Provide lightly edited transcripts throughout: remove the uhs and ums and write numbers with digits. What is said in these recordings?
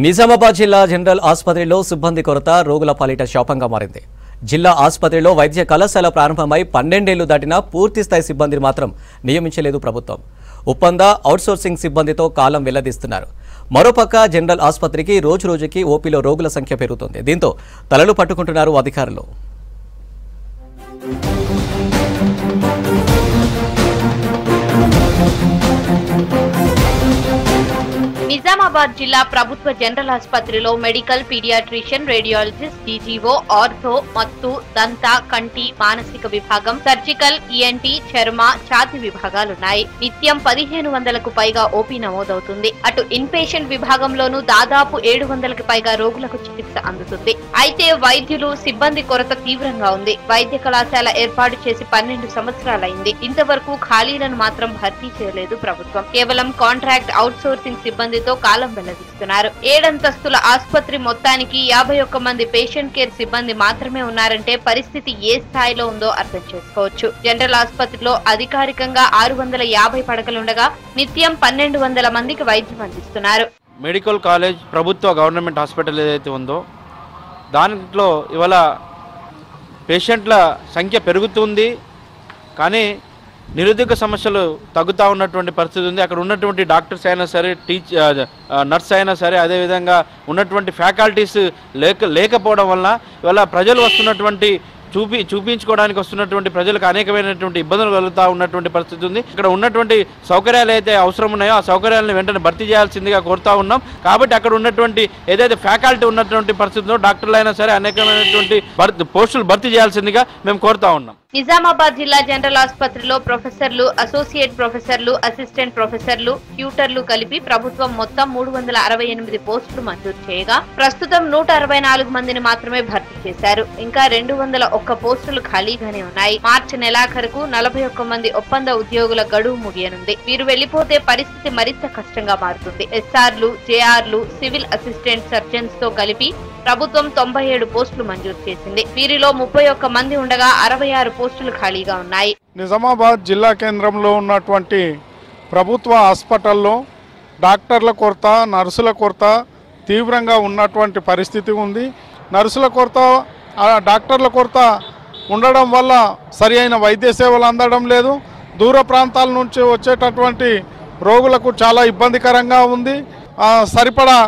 నిజామాబాద్ జిల్లా జనరల్ ఆసుపత్రిలో సిబ్బంది కొరత రోగుల పాలిట శాపంగా మారింది. జిల్లా ఆసుపత్రిలో వైద్య కళాశాల ప్రారంభమై 12 ఏళ్లు దాటినా పూర్తి స్థాయి సిబ్బందిని మాత్రం నియమించలేదు ప్రభుత్వం. ఒప్పంద అవుట్సోర్సింగ్ సిబ్బందితో కాలం వెల్లదీస్తున్నారు. మరోపక్క జనరల్ ఆసుపత్రికి రోజురోజుకి ఓపీలో రోగుల సంఖ్య పెరుగుతోంది. దీంతో తలలు పట్టుకుంటున్నారు అధికారులు. నిజామాబాద్ జిల్లా ప్రభుత్వ జనరల్ ఆసుపత్రిలో medical, paediatrician, radiologist, DGO, ortho, మత్తు, దంత, కంటి, మానసిక విభాగం, సర్జికల్, ఈఎన్టీ, చర్మ, ఛాతీ విభాగాలున్నాయి. నిత్యం 1500కు పైగా ఓపీ నమోదవుతుంది. అటు ఇన్ పేషెంట్ విభాగంలోనూ దాదాపు 700కి పైగా రోగులకు చికిత్స అందుతుంది. అయితే వైద్యులు, సిబ్బంది కొరత తీవ్రంగా ఉంది. వైద్య కళాశాల ఏర్పాటు చేసి 12 సంవత్సరాలైంది. ఇంతవరకు ఖాళీలను మాత్రం భర్తీ చేయలేదు ప్రభుత్వం. కేవలం కాంట్రాక్ట్ అవుట్సోర్సింగ్ సిబ్బందితో కాలం వెల్లడిస్తున్నారు. 7 అంతస్తుల ఆసుపత్రి మొత్తానికి 51 మంది పేషెంట్ కేర్ సిబ్బంది మాత్రమే ఉన్నారంటే పరిస్థితి ఏ స్థాయిలో ఉందో అర్థం చేసుకోవచ్చు. జనరల్ ఆసుపత్రిలో అధికారికంగా 650 పడకలుండగా నిత్యం 1200 మందికి వైద్యం అందిస్తున్నారు. మెడికల్ కాలేజ్ ప్రభుత్వ గవర్నమెంట్ హాస్పిటల్ ఏదైతే ఉందో దాంట్లో ఇవాళ పేషెంట్ల సంఖ్య పెరుగుతుంది, కానీ నిరుద్యోగ సమస్యలు తగ్గుతూ ఉన్నటువంటి పరిస్థితి ఉంది. అక్కడ ఉన్నటువంటి డాక్టర్స్ అయినా సరే, నర్స్ అయినా సరే, అదేవిధంగా ఉన్నటువంటి ఫ్యాకల్టీస్ లేకపోవడం వల్ల ఇవాళ ప్రజలు వస్తున్నటువంటి చూపించుకోవడానికి వస్తున్నటువంటి ప్రజలకు అనేకమైనటువంటి ఇబ్బందులు కలుగుతూ ఉన్నటువంటి పరిస్థితి ఉంది. ఇక్కడ ఉన్నటువంటి సౌకర్యాలు అయితే అవసరం ఉన్నాయో ఆ సౌకర్యాలను వెంటనే భర్తీ చేయాల్సిందిగా కోరుతా ఉన్నాం. కాబట్టి అక్కడ ఉన్నటువంటి ఏదైతే ఫ్యాకల్టీ ఉన్నటువంటి పరిస్థితిలో డాక్టర్లు అయినా సరే అనేకమైనటువంటి పోస్టులు భర్తీ చేయాల్సిందిగా మేము కోరుతా ఉన్నాం. నిజామాబాద్ జిల్లా జనరల్ ఆసుపత్రిలో ప్రొఫెసర్లు, అసోసియేట్ ప్రొఫెసర్లు, అసిస్టెంట్ ప్రొఫెసర్లు, ట్యూటర్లు కలిపి ప్రభుత్వం మొత్తం 368 పోస్టులు మంజూరు చేయగా ప్రస్తుతం 164 మందిని మాత్రమే భర్తీ చేశారు. ఇంకా 201 పోస్టులు ఖాళీగానే ఉన్నాయి. మార్చి నెలాఖరుకు 41 మంది ఒప్పంద ఉద్యోగుల గడువు ముగియనుంది. వీరు వెళ్లిపోతే పరిస్థితి మరింత కష్టంగా మారుతుంది. ఎస్ఆర్లు, జేఆర్లు, సివిల్ అసిస్టెంట్ సర్జన్స్ తో కలిపి ప్రభుత్వం 97 పోస్టులు మంజూరు చేసింది. వీరిలో 31 మంది ఉండగా 66 పోస్టులు ఖాళీగా ఉన్నాయి. నిజామాబాద్ జిల్లా కేంద్రంలో ఉన్నటువంటి ప్రభుత్వ హాస్పిటల్లో డాక్టర్ల కొరత, నర్సుల కొరత తీవ్రంగా ఉన్నటువంటి పరిస్థితి ఉంది. నర్సుల కొరత, డాక్టర్ల కొరత ఉండడం వల్ల సరి అయిన వైద్య సేవలు అందడం లేదు. దూర ప్రాంతాల నుంచి వచ్చేటటువంటి రోగులకు చాలా ఇబ్బందికరంగా ఉంది. సరిపడా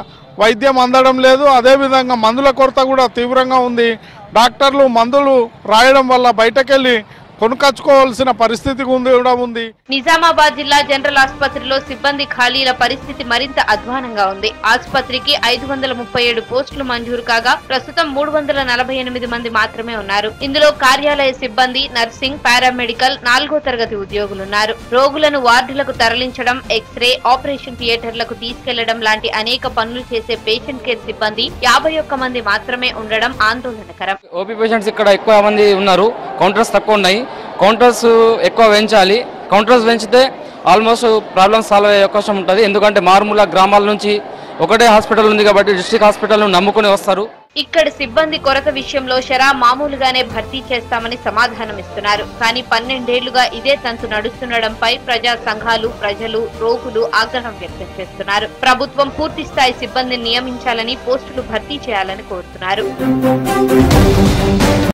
వైద్యం అందడం లేదు. అదేవిధంగా మందుల కొరత కూడా తీవ్రంగా ఉంది. డాక్టర్లు మందులు రాయడం వల్ల బయటకెళ్ళి కొనుక్కొచ్చుకోవాల్సిన పరిస్థితి ఉంది. నిజామాబాద్ జిల్లా జనరల్ ఆసుపత్రిలో సిబ్బంది ఖాళీల పరిస్థితి మరింత అధ్వానంగా ఉంది. ఆసుపత్రికి 537 పోస్టులు మంజూరు కాగా ప్రస్తుతం 348 మంది మాత్రమే ఉన్నారు. ఇందులో కార్యాలయ సిబ్బంది, నర్సింగ్, పారామెడికల్, 4వ తరగతి ఉద్యోగులున్నారు. రోగులను వార్డులకు తరలించడం, ఎక్స్రే, ఆపరేషన్ థియేటర్లకు తీసుకెళ్లడం లాంటి అనేక పనులు చేసే పేషెంట్ కేర్ సిబ్బంది 51 మంది మాత్రమే ఉండడం ఆందోళనకరం. ఓపీ పేషెంట్స్ ఇక్కడ ఎక్కువ మంది ఉన్నారు, కౌంటర్స్ తక్కువ ఉన్నాయి. కౌంటర్స్ ఎక్కువ పెంచాలి. కౌంటర్స్ పెంచితే ఆల్మోస్ట్ ప్రాబ్లమ్స్ సాల్వ్ అయ్యే అవకాశం ఉంటుంది. ఎందుకంటే మారుమూల గ్రామాల నుంచి ఒకటే హాస్పిటల్ ఉంది కాబట్టి డిస్ట్రిక్ట్ హాస్పిటల్ను నమ్ముకుని వస్తారు. ఇక్కడ సిబ్బంది కొరత విషయంలో మామూలుగానే భర్తీ చేస్తామని సమాధానం ఇస్తున్నారు. కానీ 12 ఏళ్లుగా ఇదే తంతు నడుస్తుండడంపై ప్రజా సంఘాలు, ప్రజలు, రోగులు ఆగ్రహం వ్యక్తం చేస్తున్నారు. ప్రభుత్వం పూర్తి స్థాయి సిబ్బందిని నియమించాలని, పోస్టులు భర్తీ చేయాలని కోరుతున్నారు.